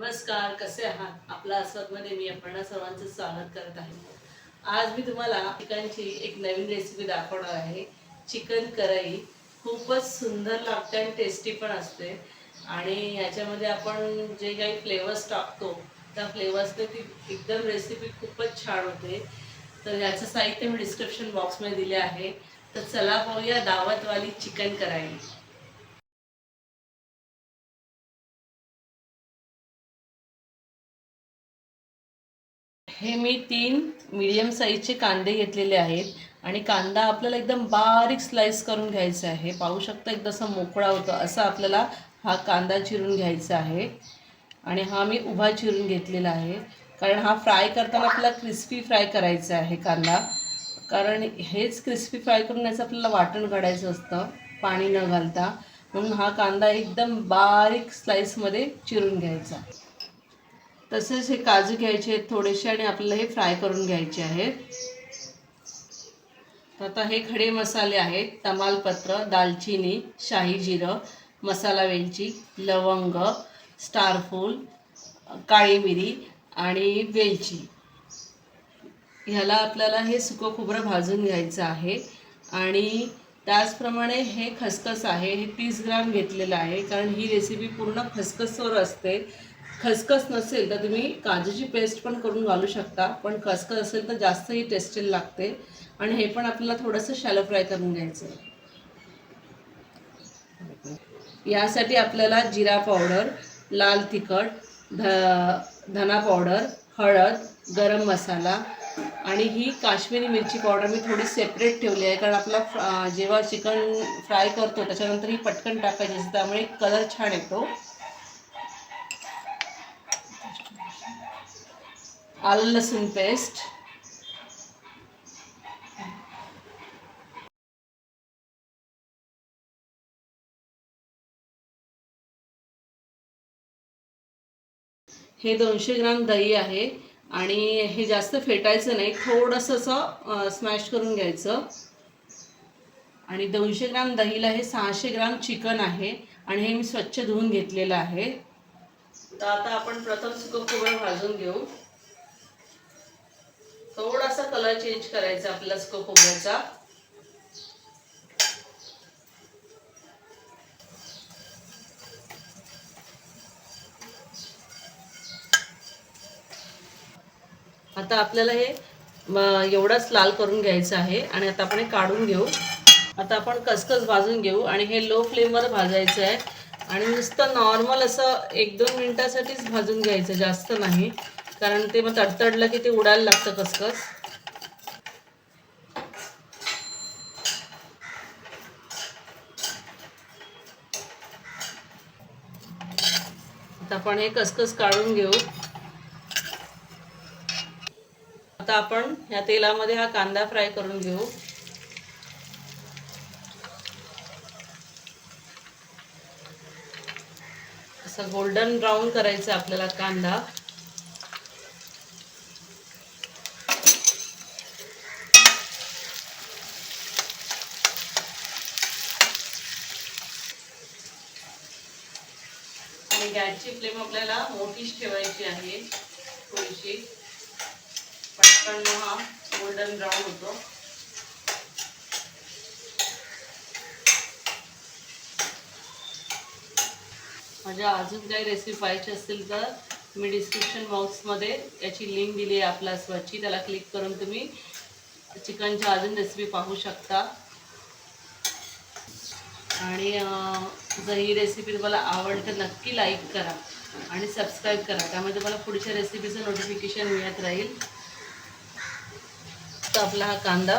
नमस्कार, कसे आहात? आपल्या आस्वादमध्ये मी आपण सर्वांचं स्वागत करत आहे. आज मी तुम्हाला चिकनची एक नवीन रेसिपी दाखवणार आहे. चिकन कढई खूपच सुंदर लागते आणि टेस्टी पण असते. आणि याच्यामध्ये आपण जे काही फ्लेवर्स टाकतो त्या फ्लेवर्सने ती एकदम रेसिपी खूपच छान होते. तर याचं साहित्य मी डिस्क्रिप्शन बॉक्समध्ये दिले आहे. तर चला पाहूया दावतवाली चिकन कढई. हे मी 3 मीडियम साईजचे कांदे घेतलेले आहेत आणि कांदा आपल्याला एकदम बारीक स्लाइस करून घ्यायचा आहे. पाहू शकता एकदम असा मोकळा होतो असा आपल्याला हा कांदा चिरून घ्यायचा आहे. आणि हा मी उभा चिरून घेतलेला आहे कारण हा फ्राय करताना आपल्याला क्रिस्पी फ्राय करायचा आहे कांदा. कारण हेच क्रिस्पी फ्राय करून याचं आपल्याला वाटण काढायचं असतं पाणी न घालता. म्हणून हा कांदा एकदम बारीक स्लाइसमध्ये चिरून घ्यायचा. तसेच हे काजू घ्यायचे आहेत थोडेसे आणि आपल्याला हे फ्राय करून घ्यायचे आहेत. तर आता हे खडे मसाले आहेत. तमालपत्र, दालचिनी, शाही जिरं, मसाला वेलची, लवंग, स्टारफूल, काळी मिरी आणि वेलची. ह्याला आपल्याला हे सुकं खोबरं भाजून घ्यायचं आहे. आणि त्याचप्रमाणे हे खसखस आहे, हे 30 ग्राम घेतलेलं आहे कारण ही रेसिपी पूर्ण खसखसवर असते. खसखस नसेल तर तुम्ही काजूची पेस्ट पण करून घालू शकता, पण खसखस असेल तर जास्तही टेस्टी लागते. आणि हे पण आपल्याला थोडंसं शॅलो फ्राय करून घ्यायचं आहे. यासाठी आपल्याला जिरा पावडर, लाल तिखट, धना पावडर, हळद, गरम मसाला आणि ही काश्मीरी मिरची पावडर मी थोडी सेपरेट ठेवली आहे कारण आपला जेव्हा चिकन फ्राय करतो त्याच्यानंतर ही पटकन टाकायची असते, त्यामुळे कलर छान येतो. आलं लसूण पेस्ट, हे 200 ग्राम दही आहे. आणि हे जास्त फेटायचं नाही, थोडंसं असं स्मॅश करून घ्यायचं. आणि 200 ग्राम दहीला हे 600 ग्राम चिकन आहे आणि हे मी स्वच्छ धुवून घेतलेलं आहे. तर आता आपण प्रथम सुकं खोबरं भाजून घेऊ. थोडासा कलर चेंज करायचा आपल्याला सुकं खोबऱ्याचा. आता आपल्याला हे एवढाच लाल करून घ्यायचं आहे आणि आता आपण हे काढून घेऊ. आता आपण खसखस भाजून घेऊ आणि हे लो फ्लेमवर भाजायचं आहे. आणि नुसतं नॉर्मल असं 1-2 मिनिटासाठीच भाजून घ्यायचं, जास्त नाही, कारण ते मग तडतडलं की ते उडायला लागतं खसखस. आता आपण हे खसखस काढून घेऊ. आता आपण ह्या तेलामध्ये हा कांदा फ्राय करून घेऊ. असं गोल्डन ब्राऊन करायचं आपल्याला कांदा. आणि गॅसची फ्लेम आपल्याला मोठीच ठेवायची आहे थोडीशी, पटकन हा गोल्डन ब्राऊन होतो. माझ्या अजून काही रेसिपी पाहायची असतील तर मी डिस्क्रिप्शन बॉक्समध्ये याची लिंक दिली आहे आपला स्वच्छ, त्याला क्लिक करून तुम्ही चिकनच्या अजून रेसिपी पाहू शकता. आणि जर ही रेसिपी तुम्हाला आवडली तर नक्की लाईक करा आणि सबस्क्राईब करा, त्यामुळे तुम्हाला पुढच्या रेसिपीचं नोटिफिकेशन मिळत राहील. तर आपला हा कांदा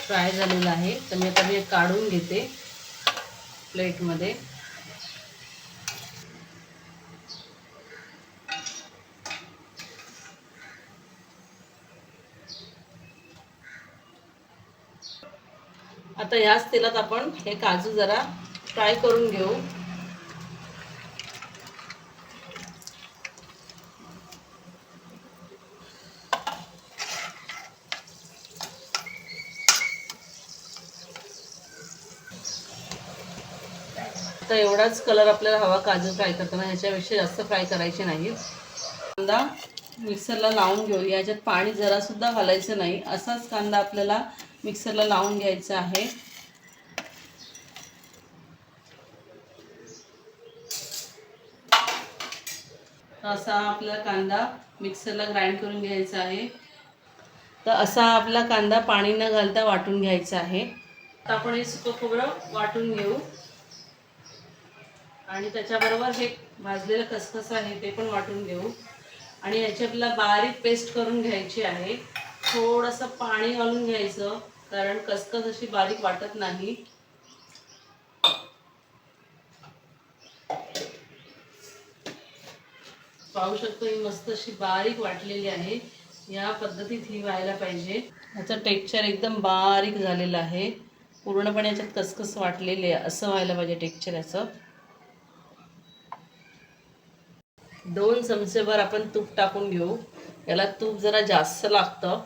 फ्राय झालेला आहे, तर मी आता हे काढून घेते प्लेटमध्ये. आता याच तेलात आपण हे काजू जरा फ्राय करून घेऊ. फक्त एवढाच कलर आपल्याला हवा काजू फ्राय करताना, ह्याच्यापेक्षा जास्त फ्राय करायचे नाही. कांदा मिक्सरला लावून घेऊ. याच्यात पाणी जरासुद्धा घालायचं नाही. असाच कांदा आपल्याला मिक्सरला लावून घ्यायचा आहे. असा आपला कांदा मिक्सरला ग्राइंड करून घ्यायचा आहे. तर असा आपला कांदा पाणी न घालता वाटून घ्यायचा आहे. आता आपण हे सुकं खोबरं वाटून घेऊ आणि त्याच्याबरोबर हे भाजलेलं खसखस आहे ते पण वाटून घेऊ आणि याची आपल्याला बारीक पेस्ट करून घ्यायची आहे. थोडंसं पाणी घालून घ्यायचं कारण खसखस अशी बारीक वाटत नाही. पाहू शकतो ही मस्त अशी बारीक वाटलेली आहे. या पद्धतीत ही व्हायला पाहिजे. ह्याचं टेक्स्चर एकदम बारीक झालेलं आहे. पूर्णपणे याच्यात खसखस वाटलेली आहे असं व्हायला पाहिजे टेक्स्चर याचं. 2 चमचेभर आपण तूप टाकून घेऊ. याला तूप जरा जास्त लागतं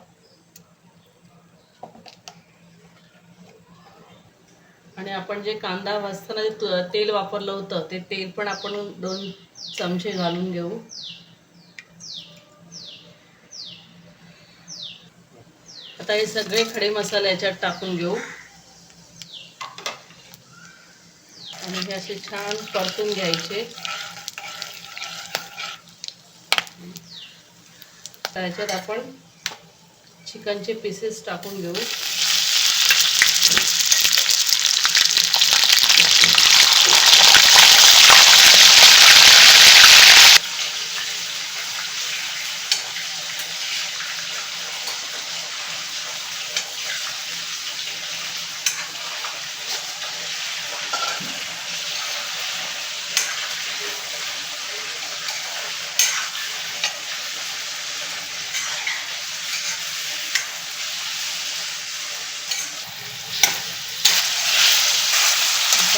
आणि आपण जे कांदा भाजताना जे तेल वापरलं होतं ते तेल पण आपण 2 चमचे घालून घेऊ. आता हे सगळे खडे मसाले याच्यात टाकून घेऊ आणि हे असे छान परतून घ्यायचे. त्याच्यात आपण चिकनचे पीसेस टाकून घेऊ.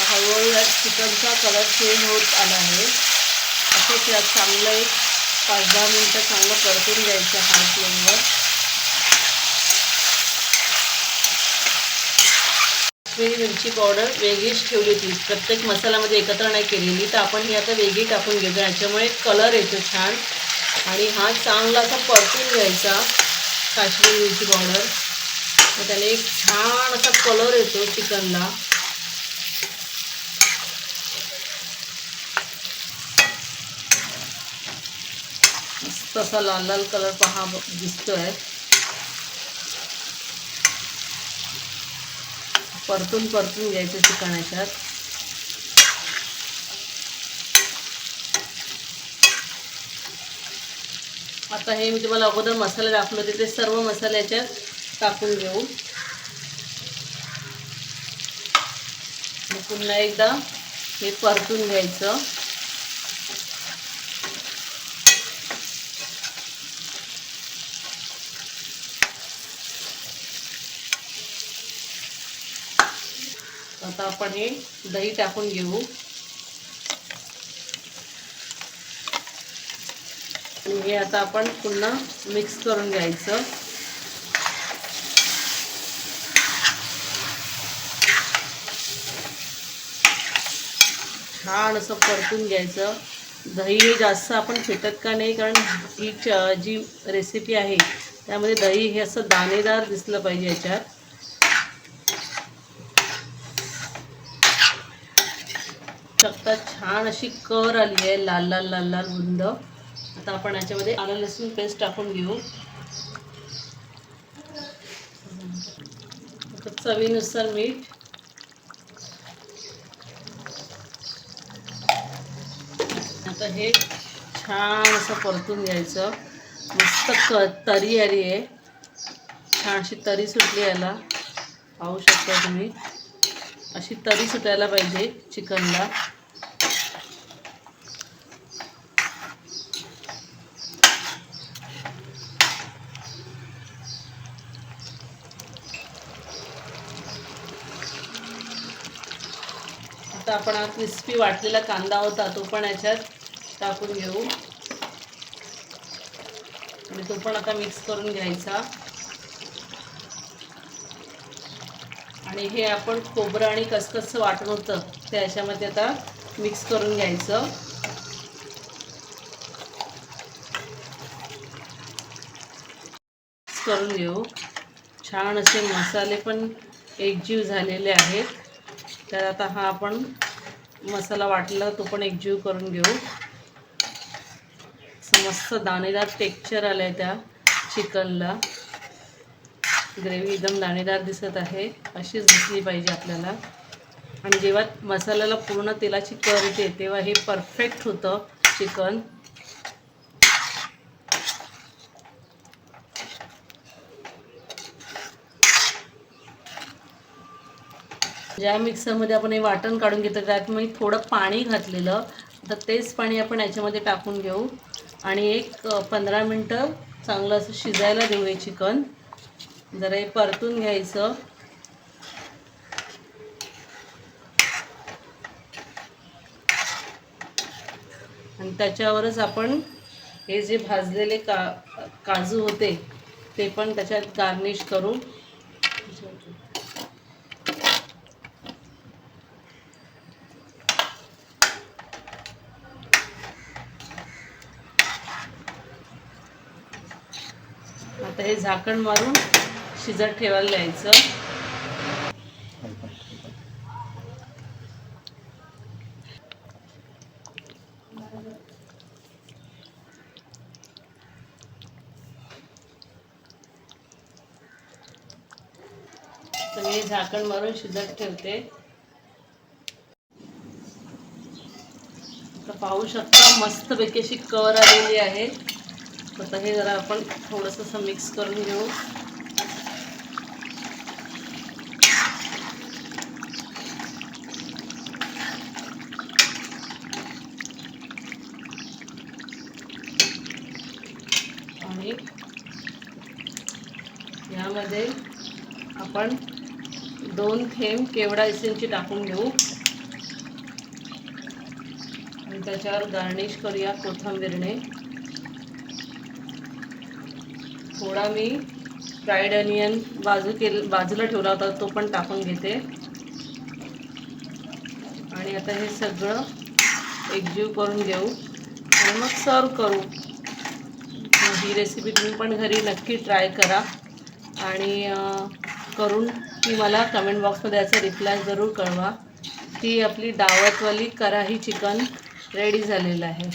हळूहळू चिकनचा कलर चेंज होत आला आहे. असंच यात चांगलं एक 5-10 मिनटं चांगलं परतून घ्यायचं हाय फ्लेमवर. मिरची पावडर वेगळीच ठेवली होती, प्रत्येक मसाल्यामध्ये एकत्र नाही केलेली, तर आपण ही आता वेगळी टाकून घेतो. याच्यामुळे कलर येतो छान आणि हा चांगला असा परतून घ्यायचा काश्मीरी मिरची पावडर. तर त्याने एक छान असा कलर येतो चिकनला. मस्त असा लाल लाल कलर पहा दिसतोय. परतून घ्यायचं चिकन याच्यात. आता हे मी तुम्हाला अगोदर मसाले दाखवले होते ते सर्व मसाले याच्यात टाकून घेऊ आणि पुन्हा एकदा हे परतून घ्यायचं. आता आपण हे दही टाकून घेऊ आणि हे आता आपण पुन्हा मिक्स करून घ्यायचं. छान असं परतून घ्यायचं. दही हे जास्त आपण फेटत का नाही, कारण ही जी रेसिपी आहे त्यामध्ये दही हे असं दाणेदार दिसलं पाहिजे याच्यात. शकता छान अशी कर आली आहे, लाल लाल लाल लाल बुंद. आता आपण याच्यामध्ये आलं लसूण पेस्ट टाकून घेऊ. चवीनुसार मीठ. आता हे छान असं परतून घ्यायचं. मस्त तरी आली आहे, छान अशी तरी सुटली याला. पाहू शकता तुम्ही, अशी तरी सुटायला पाहिजे चिकनला. आता आपण हा क्रिस्पी वाटलेला कांदा होता तो पण याच्यात टाकून घेऊ आणि तो पण आता मिक्स करून घ्यायचा. आणि हे आपण खोबरं आणि खसखस वाटून होतं ते याच्यामध्ये आता मिक्स करून घ्यायचं. करून घेऊ. छान असे मसाले पण एकजीव झालेले आहेत. तर आता हा आपण मसाला वाटला तो पण एकजीव करून घेऊ. मस्त दाणेदार टेक्स्चर आलं आहे त्या चिकनला. ग्रेव्ही एकदम दाणेदार दिसत आहे. अशीच दिसली पाहिजे आपल्याला. आणि जेव्हा मसाल्याला पूर्ण तेलाची कर येते तेव्हा हे परफेक्ट होतं चिकन. ज्या मिक्सरमध्ये आपण हे वाटण काढून घेतो त्यात मी थोडं पाणी घातलेलं. तर तेच पाणी आपण याच्यामध्ये टाकून घेऊ आणि एक 15 मिनटं चांगलं असं शिजायला देऊ हे चिकन. जरा हे परतून घ्यायचं. आणि त्याच्यावरच आपण हे जे भाजलेले काजू होते ते पण त्याच्यात गार्निश करू. आता हे झाकण मारून शिजत ठेवायला द्यायचं. तर हे झाकण मारून शिजत ठेवते. तर पाहू शकता मस्तपैकी अशी कवर आलेली आहे. आता हे जरा आपण थोडंसं असं मिक्स करून घेऊ. आणि यामध्ये आपण 2 थेंब केवडा एसेन्सची टाकून घेऊ आणि त्याच्यावर गार्निश करूया कोथिंबीरने. थोडा मी फ्राईड अनियन बाजूला ठेवला होता तो पण टाकून घेते. आणि आता हे सगळं एकजीव करून घेऊ आणि मग सर्व करू. ही रेसिपी तुम्ही पण घरी नक्की ट्राय करा आणि करून ती मला कमेंट बॉक्समध्ये याचा रिप्लाय जरूर कळवा. ती आपली दावतवाली कढाई चिकन रेडी झालेलं आहे.